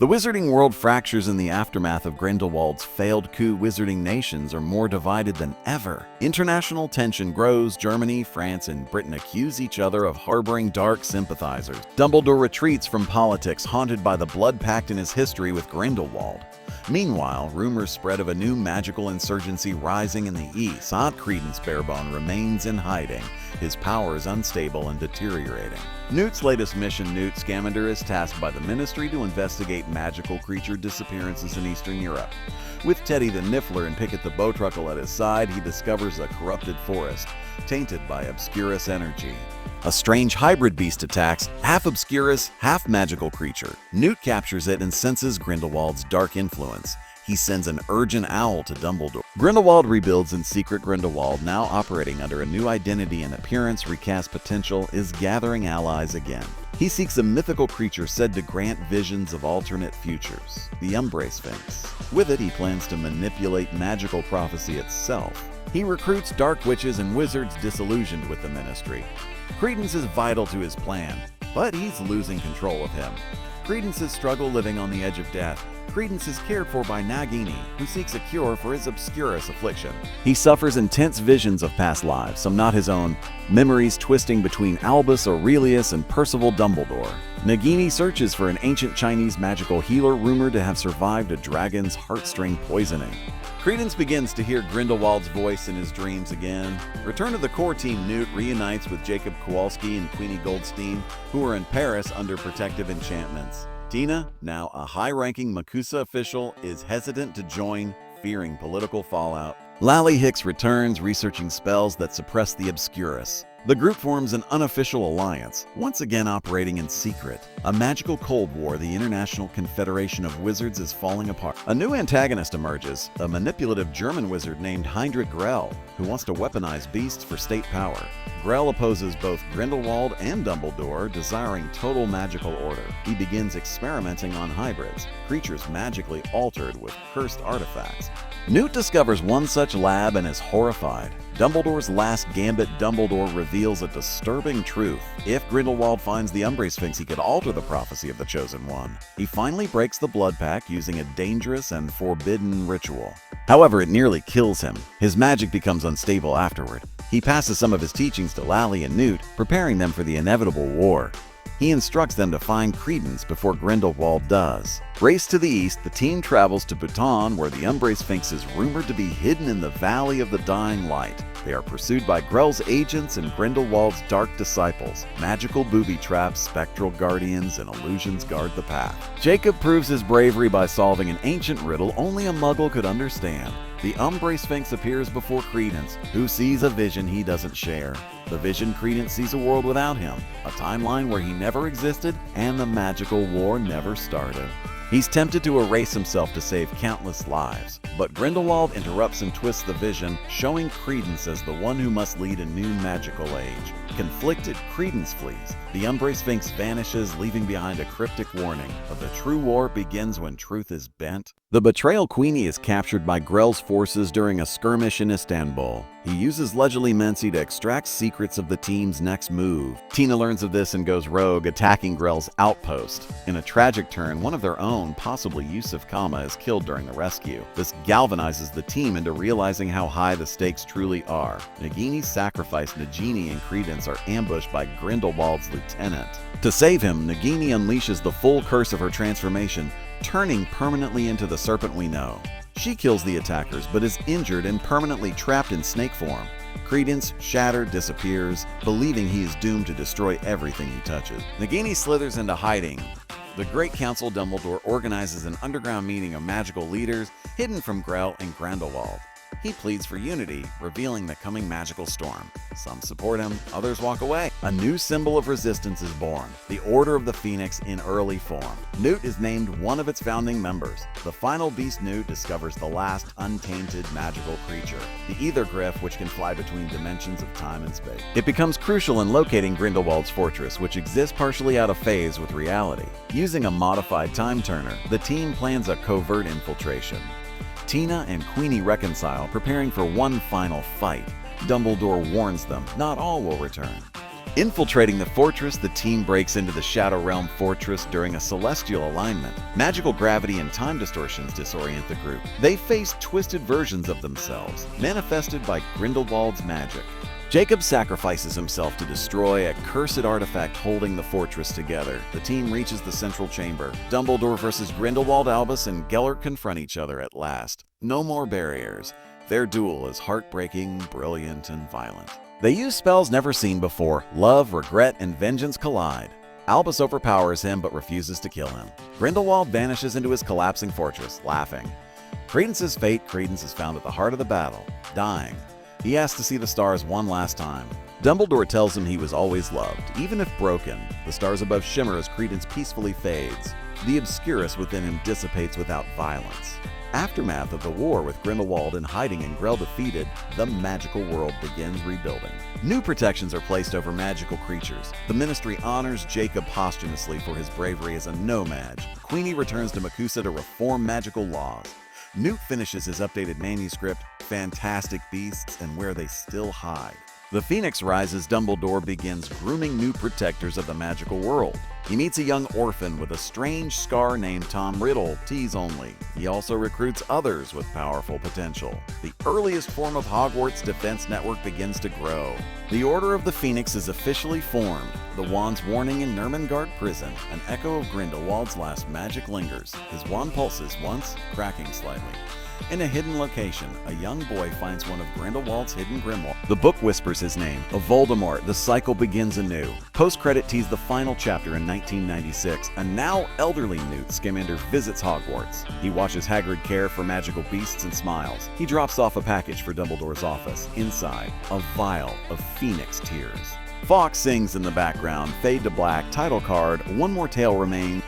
The wizarding world fractures in the aftermath of Grindelwald's failed coup. Wizarding nations are more divided than ever. International tension grows. Germany, France, and Britain accuse each other of harboring dark sympathizers. Dumbledore retreats from politics, haunted by the blood pact in his history with Grindelwald. Meanwhile, rumors spread of a new magical insurgency rising in the east. Credence Barebone remains in hiding. His power is unstable and deteriorating. Newt's latest mission. Newt Scamander is tasked by the Ministry to investigate magical creature disappearances in Eastern Europe. With Teddy the Niffler and Pickett the Bowtruckle at his side, he discovers a corrupted forest, tainted by Obscurus energy. A strange hybrid beast attacks, half Obscurus, half magical creature. Newt captures it and senses Grindelwald's dark influence. He sends an urgent owl to Dumbledore. Grindelwald rebuilds in secret. Grindelwald, now operating under a new identity and appearance, recast potential, is gathering allies again. He seeks a mythical creature said to grant visions of alternate futures, the Umbrae Sphinx. With it, he plans to manipulate magical prophecy itself. He recruits dark witches and wizards disillusioned with the Ministry. Credence is vital to his plan, but he's losing control of him. Credence's struggle living on the edge of death. Credence is cared for by Nagini, who seeks a cure for his Obscurus affliction. He suffers intense visions of past lives, some not his own, memories twisting between Albus Aurelius and Percival Dumbledore. Nagini searches for an ancient Chinese magical healer rumored to have survived a dragon's heartstring poisoning. Credence begins to hear Grindelwald's voice in his dreams again. Return to the core team. Newt reunites with Jacob Kowalski and Queenie Goldstein, who are in Paris under protective enchantments. Tina, now a high-ranking Makusa official, is hesitant to join, fearing political fallout. Lally Hicks returns, researching spells that suppress the Obscurus. The group forms an unofficial alliance, once again operating in secret. A magical Cold War, the International Confederation of Wizards, is falling apart. A new antagonist emerges, a manipulative German wizard named Heinrich Grell, who wants to weaponize beasts for state power. Grell opposes both Grindelwald and Dumbledore, desiring total magical order. He begins experimenting on hybrids, creatures magically altered with cursed artifacts. Newt discovers one such lab and is horrified. Dumbledore's last gambit. Dumbledore reveals a disturbing truth. If Grindelwald finds the Umbrae Sphinx, he could alter the prophecy of the Chosen One. He finally breaks the blood pact using a dangerous and forbidden ritual. However, it nearly kills him. His magic becomes unstable afterward. He passes some of his teachings to Lally and Newt, preparing them for the inevitable war. He instructs them to find Credence before Grindelwald does. Race to the east, the team travels to Bhutan, where the Umbrae Sphinx is rumored to be hidden in the Valley of the Dying Light. They are pursued by Grell's agents and Grindelwald's dark disciples. Magical booby traps, spectral guardians, and illusions guard the path. Jacob proves his bravery by solving an ancient riddle only a Muggle could understand. The Umbrae Sphinx appears before Credence, who sees a vision he doesn't share. The vision Credence sees a world without him, a timeline where he never existed and the magical war never started. He's tempted to erase himself to save countless lives, but Grindelwald interrupts and twists the vision, showing Credence as the one who must lead a new magical age. Conflicted, Credence flees. The Umbrae Sphinx vanishes, leaving behind a cryptic warning, but the true war begins when truth is bent. The betrayal Queenie is captured by Grell's forces during a skirmish in Istanbul. He uses Legilimency to extract secrets of the team's next move. Tina learns of this and goes rogue, attacking Grell's outpost. In a tragic turn, one of their own, possibly Yusuf Kama, is killed during the rescue. This galvanizes the team into realizing how high the stakes truly are. Nagini's sacrifice. Nagini and Credence are ambushed by Grindelwald's lieutenant. To save him, Nagini unleashes the full curse of her transformation, turning permanently into the serpent we know. She kills the attackers, but is injured and permanently trapped in snake form. Credence, shattered, disappears, believing he is doomed to destroy everything he touches. Nagini slithers into hiding. The Great Council. Dumbledore organizes an underground meeting of magical leaders hidden from Grell and Grindelwald. He pleads for unity, revealing the coming magical storm. Some support him, others walk away. A new symbol of resistance is born, the Order of the Phoenix in early form. Newt is named one of its founding members. The final beast Newt discovers the last untainted magical creature, the Ethergriff, which can fly between dimensions of time and space. It becomes crucial in locating Grindelwald's fortress, which exists partially out of phase with reality. Using a modified time turner, the team plans a covert infiltration. Tina and Queenie reconcile, preparing for one final fight. Dumbledore warns them not all will return. Infiltrating the fortress, the team breaks into the Shadow Realm fortress during a celestial alignment. Magical gravity and time distortions disorient the group. They face twisted versions of themselves, manifested by Grindelwald's magic. Jacob sacrifices himself to destroy a cursed artifact holding the fortress together. The team reaches the central chamber. Dumbledore versus Grindelwald, Albus and Gellert confront each other at last. No more barriers. Their duel is heartbreaking, brilliant, and violent. They use spells never seen before. Love, regret, and vengeance collide. Albus overpowers him but refuses to kill him. Grindelwald vanishes into his collapsing fortress, laughing. Credence's fate. Credence is found at the heart of the battle, dying. He asks to see the stars one last time. Dumbledore tells him he was always loved, even if broken. The stars above shimmer as Credence peacefully fades. The obscurus within him dissipates without violence. Aftermath of the war with Grindelwald and hiding and Grell defeated, the magical world begins rebuilding. New protections are placed over magical creatures. The Ministry honors Jacob posthumously for his bravery as a no-mage. Queenie returns to Makusa to reform magical laws. Newt finishes his updated manuscript, Fantastic Beasts and Where They Still Hide. The Phoenix rises. Dumbledore begins grooming new protectors of the magical world. He meets a young orphan with a strange scar named Tom Riddle, tease only. He also recruits others with powerful potential. The earliest form of Hogwarts defense network begins to grow. The Order of the Phoenix is officially formed. The wand's warning in Nurmengard prison. An echo of Grindelwald's last magic lingers. His wand pulses once, cracking slightly. In a hidden location, a young boy finds one of Grindelwald's hidden grimoires. The book whispers his name, of Voldemort. The cycle begins anew. Post-credit tease the final chapter in 1996. A now elderly Newt Scamander visits Hogwarts. He watches Hagrid care for magical beasts and smiles. He drops off a package for Dumbledore's office. Inside, a vial of Phoenix tears. Fawkes sings in the background. Fade to black. Title card. One more tale remains.